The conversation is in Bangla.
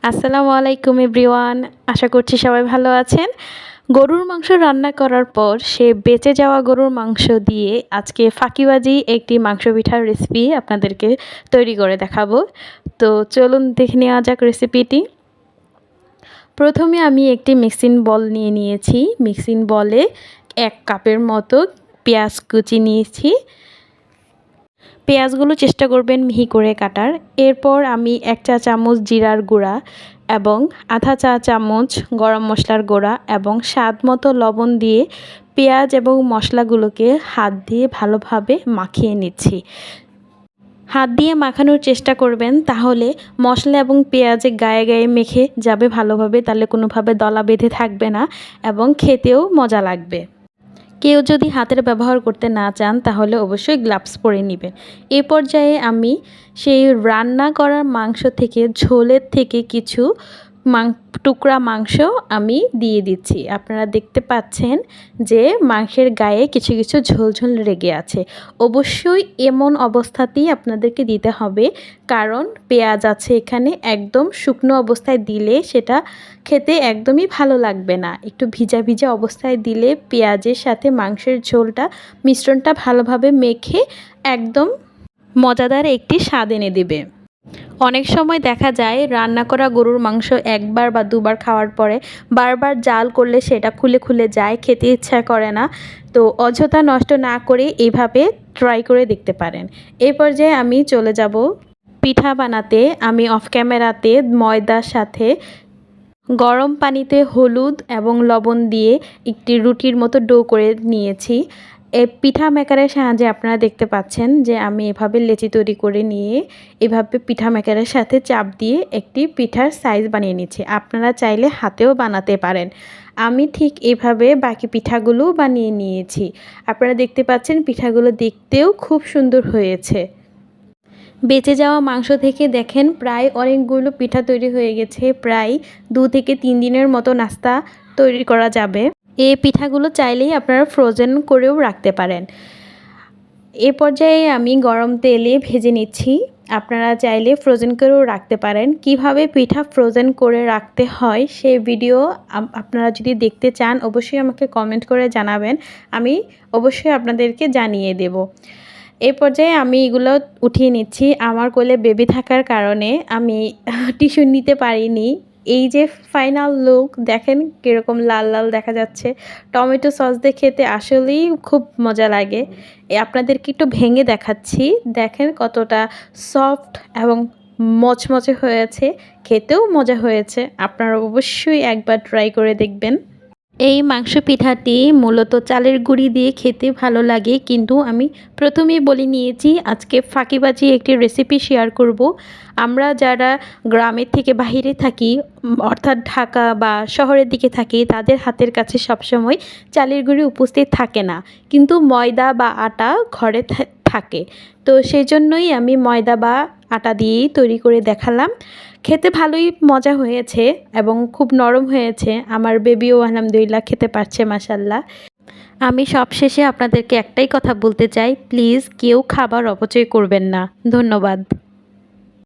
আসসালামু আলাইকুম এভরিওয়ান। আশা করছি সবাই ভালো আছেন। গরুর মাংস রান্না করার পর সে বেঁচে যাওয়া গরুর মাংস দিয়ে আজকে ফাঁকিবাজি একটি মাংস পিঠার রেসিপি আপনাদেরকে তৈরি করে দেখাবো। তো চলুন দেখে নেওয়া যাক রেসিপিটি। প্রথমে আমি একটি মিক্সিং বল নিয়ে নিয়েছি। মিক্সিং বলে 1 কাপের মতো পেঁয়াজ কুচি নিয়েছি। পেঁয়াজগুলো চেষ্টা করবেন মিহি করে কাটার। এরপর আমি 1 চা চামচ জিরার গুঁড়া এবং আধা চা চামচ গরম মশলার গুঁড়া এবং স্বাদ মতো লবণ দিয়ে পেঁয়াজ এবং মশলাগুলোকে হাত দিয়ে ভালোভাবে মাখিয়ে নিচ্ছি। হাত দিয়ে মাখানোর চেষ্টা করবেন, তাহলে মশলা এবং পেঁয়াজে গায়ে গায়ে মেখে যাবে ভালোভাবে, তাহলে কোনোভাবে দলা বেঁধে থাকবে না এবং খেতেও মজা লাগবে। কেউ যদি হাতের ব্যবহার করতে না চান তাহলে অবশ্যই গ্লাভস পরে নেবেন। এই পর্যায়ে আমি সেই রান্না করা মাংস থেকে ঝোলের থেকে কিছু টুকরা মাংস আমি দিয়ে দিচ্ছি। আপনারা দেখতে পাচ্ছেন যে মাংসের গায়ে কিছু কিছু ঝোল ঝোল লেগে আছে। অবশ্যই এমন অবস্থাতেই আপনাদেরকে দিতে হবে, কারণ পেঁয়াজ আছে এখানে। একদম শুকনো অবস্থায় দিলে সেটা খেতে একদমই ভালো লাগবে না। একটু ভিজা ভিজা অবস্থায় দিলে পেঁয়াজের সাথে মাংসের ঝোলটা মিশ্রণটা ভালোভাবে মেখে একদম মজাদার একটি স্বাদ এনে দেবে। অনেক সময় দেখা যায় রান্না করা গরুর মাংস একবার বা দুবার খাওয়ার পরে বারবার জাল করলে সেটা খুলে খুলে যায়, খেতে ইচ্ছা করে না। তো অযথা নষ্ট না করে এইভাবে ট্রাই করে দেখতে পারেন। এই পর্যায়ে আমি চলে যাব পিঠা বানাতে। আমি অফ ক্যামেরাতে ময়দার সাথে গরম পানিতে হলুদ এবং লবণ দিয়ে একটি রুটির মতো ডো করে নিয়েছি। এই পিঠা মেকারের সাহায্যে আপনারা দেখতে পাচ্ছেন যে আমি এভাবে লেচি তৈরি করে নিয়ে এভাবে পিঠা মেকারের সাথে চাপ দিয়ে একটি পিঠার সাইজ বানিয়ে নিচ্ছি। আপনারা চাইলে হাতেও বানাতে পারেন। আমি ঠিক এভাবে বাকি পিঠাগুলো বানিয়ে নিয়েছি। আপনারা দেখতে পাচ্ছেন পিঠাগুলো দেখতেও খুব সুন্দর হয়েছে। বেঁচে যাওয়া মাংস থেকে দেখেন প্রায় অনেকগুলো পিঠা তৈরি হয়ে গেছে। প্রায় 2 থেকে 3 দিনের মতো নাস্তা তৈরি করা যাবে। এই পিঠাগুলো চাইলেই আপনারা ফ্রোজেন করেও রাখতে পারেন। এ পর্যায়ে আমি গরম তেলে ভেজে নিচ্ছি। আপনারা চাইলে ফ্রোজেন করেও রাখতে পারেন। কিভাবে পিঠা ফ্রোজেন করে রাখতে হয় সেই ভিডিও আপনারা যদি দেখতে চান অবশ্যই আমাকে কমেন্ট করে জানাবেন। আমি অবশ্যই আপনাদেরকে জানিয়ে দেব। এই পর্যায়ে আমি এগুলো উঠিয়ে নিচ্ছি। আমার কোলে বেবি থাকার কারণে আমি টিস্যু নিতে পারিনি। এই যে ফাইনাল লুক দেখেন কীরকম লাল লাল দেখা যাচ্ছে। টমেটো সস দিয়ে খেতে আসলেই খুব মজা লাগে। আপনাদেরকে একটু ভেঙে দেখাচ্ছি। দেখেন কতটা সফট এবং মচমচে হয়েছে, খেতেও মজা হয়েছে। আপনারা অবশ্যই একবার ট্রাই করে দেখবেন। এই মাংস পিঠাটি মূলত চালের গুঁড়ি দিয়ে খেতে ভালো লাগে, কিন্তু আমি প্রথমেই বলে নিয়েছি আজকে ফাঁকিবাজি একটি রেসিপি শেয়ার করব। আমরা যারা গ্রামের থেকে বাইরে থাকি, অর্থাৎ ঢাকা বা শহরের দিকে থাকি, তাদের হাতের কাছে সবসময় চালের গুঁড়ি উপস্থিত থাকে না, কিন্তু ময়দা বা আটা ঘরে থাকে। তো সেই জন্যই আমি ময়দা বা আটা দিয়েই তৈরি করে দেখালাম। খেতে ভালোই মজা হয়েছে এবং খুব নরম হয়েছে। আমার বেবিও আলহামদুলিল্লাহ খেতে পারছে মাশাআল্লাহ। আমি সবশেষে আপনাদেরকে একটাই কথা বলতে চাই, প্লিজ কেউ খাবার অপচয় করবেন না। ধন্যবাদ।